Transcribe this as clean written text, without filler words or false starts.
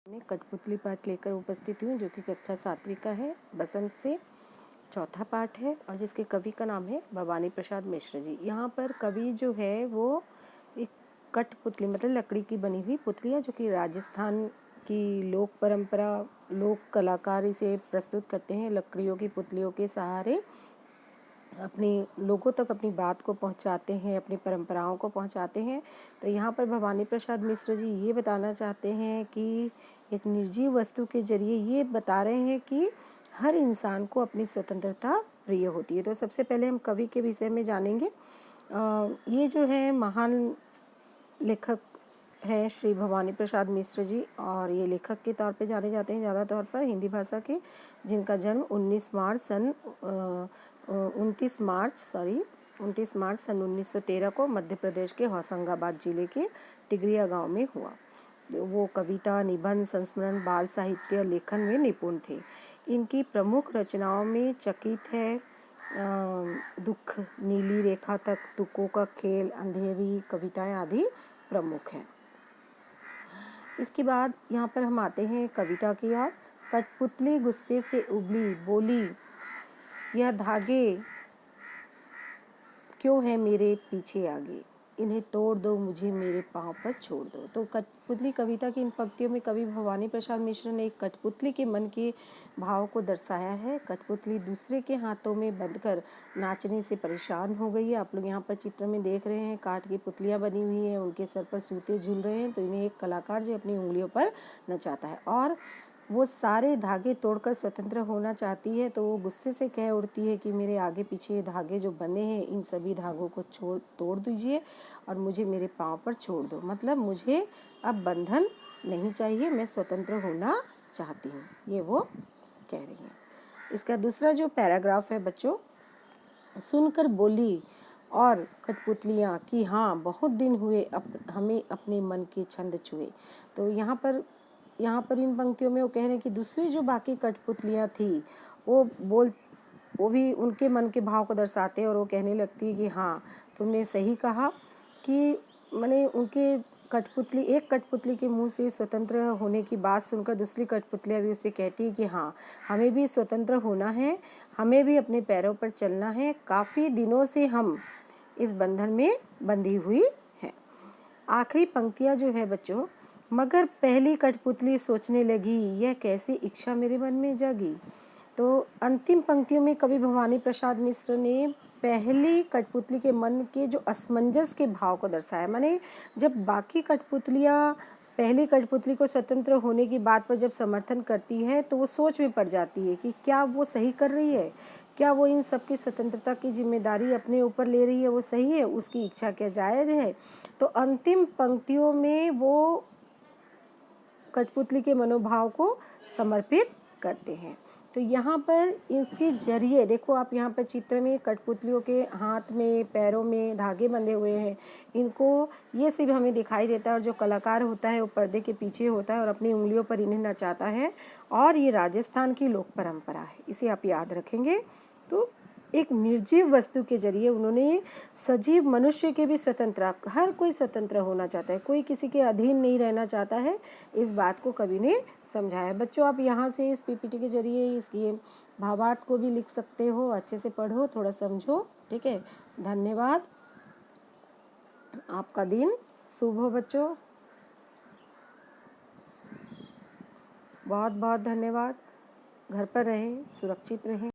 मैं कठपुतली पाठ लेकर उपस्थित हूँ, जो कि कक्षा 7वीं का है, बसंत से चौथा पाठ है और जिसके कवि का नाम है भवानी प्रसाद मिश्र जी। यहाँ पर कवि जो है वो एक कठपुतली मतलब लकड़ी की बनी हुई पुतली है, जो कि राजस्थान की लोक परंपरा लोक कलाकार इसे प्रस्तुत करते हैं। लकड़ियों की पुतलियों के सहारे अपने लोगों तक अपनी बात को पहुंचाते हैं, अपनी परंपराओं को पहुंचाते हैं। तो यहाँ पर भवानी प्रसाद मिश्र जी ये बताना चाहते हैं कि एक निर्जीव वस्तु के जरिए ये बता रहे हैं कि हर इंसान को अपनी स्वतंत्रता प्रिय होती है। तो सबसे पहले हम कवि के विषय में जानेंगे। ये जो है महान लेखक हैं श्री भवानी प्रसाद मिश्र जी, और ये लेखक के तौर पे जाने जाते हैं ज़्यादा तौर पर हिंदी भाषा के, जिनका जन्म 29 मार्च सन 1913 को मध्य प्रदेश के होशंगाबाद जिले के टिगरिया गांव में हुआ। वो कविता, निबंध, संस्मरण, बाल साहित्य लेखन में निपुण थे। इनकी प्रमुख रचनाओं में चकित है, दुख, नीली रेखा तक, तुकों का खेल, अंधेरी कविताएं आदि प्रमुख हैं। इसके बाद यहाँ पर हम आते हैं कविता की ओर। कठपुतली गुस्से से उबली, बोली यह धागे क्यों है मेरे पीछे आगे, इन्हें तोड़ दो, मुझे मेरे पाँव पर छोड़ दो। तो कठपुतली कविता की इन पंक्तियों में कवि भवानी प्रसाद मिश्र ने एक कठपुतली के मन के भाव को दर्शाया है। कठपुतली दूसरे के हाथों में बंधकर नाचने से परेशान हो गई है। आप लोग यहाँ पर चित्र में देख रहे हैं, काठ की पुतलियाँ बनी हुई हैं, उनके सर पर सूते झूल रहे हैं। तो इन्हें एक कलाकार जो अपनी उंगलियों पर नचाता है और वो सारे धागे तोड़कर स्वतंत्र होना चाहती है। तो वो गुस्से से कह उठती है कि मेरे आगे पीछे धागे जो बंधे हैं, इन सभी धागों को तोड़ दीजिए और मुझे मेरे पाँव पर छोड़ दो। मतलब मुझे अब बंधन नहीं चाहिए, मैं स्वतंत्र होना चाहती हूँ, ये वो कह रही है। इसका दूसरा जो पैराग्राफ है बच्चों, सुनकर बोली और कठपुतलियाँ कि हाँ बहुत दिन हुए हमें अपने मन के छंद छुए। तो यहाँ पर इन पंक्तियों में वो कह रहे हैं कि दूसरी जो बाकी कठपुतलियाँ थी वो भी उनके मन के भाव को दर्शाते हैं और वो कहने लगती है कि हाँ तुमने सही कहा कि मैंने उनके एक कठपुतली के मुंह से स्वतंत्र होने की बात सुनकर दूसरी कठपुतलियाँ भी उससे कहती है कि हाँ हमें भी स्वतंत्र होना है, हमें भी अपने पैरों पर चलना है, काफ़ी दिनों से हम इस बंधन में बंधी हुई हैं। आखिरी पंक्तियाँ जो है बच्चों, मगर पहली कठपुतली सोचने लगी यह कैसी इच्छा मेरे मन में जागी। तो अंतिम पंक्तियों में कवि भवानी प्रसाद मिश्र ने पहली कठपुतली के मन के जो असमंजस के भाव को दर्शाया। माने जब बाकी कठपुतलियाँ पहली कठपुतली को स्वतंत्र होने की बात पर जब समर्थन करती है तो वो सोच में पड़ जाती है कि क्या वो सही कर रही है, क्या वो इन सब की स्वतंत्रता की जिम्मेदारी अपने ऊपर ले रही है, वो सही है, उसकी इच्छा क्या जायज़ है। तो अंतिम पंक्तियों में वो कठपुतली के मनोभाव को समर्पित करते हैं। तो यहाँ पर इसके जरिए देखो आप यहाँ पर चित्र में कठपुतलियों के हाथ में पैरों में धागे बंधे हुए हैं, इनको ये सिर्फ हमें दिखाई देता है और जो कलाकार होता है वो पर्दे के पीछे होता है और अपनी उंगलियों पर इन्हें नचाता है। और ये राजस्थान की लोक परंपरा है, इसे आप याद रखेंगे। तो एक निर्जीव वस्तु के जरिए उन्होंने सजीव मनुष्य के भी स्वतंत्र, हर कोई स्वतंत्र होना चाहता है, कोई किसी के अधीन नहीं रहना चाहता है, इस बात को कवि ने समझाया। बच्चों आप यहाँ से इस पीपीटी के जरिए इसके भावार्थ को भी लिख सकते हो, अच्छे से पढ़ो, थोड़ा समझो, ठीक है। धन्यवाद, आपका दिन शुभ हो बच्चों, बहुत बहुत धन्यवाद। घर पर रहें, सुरक्षित रहें।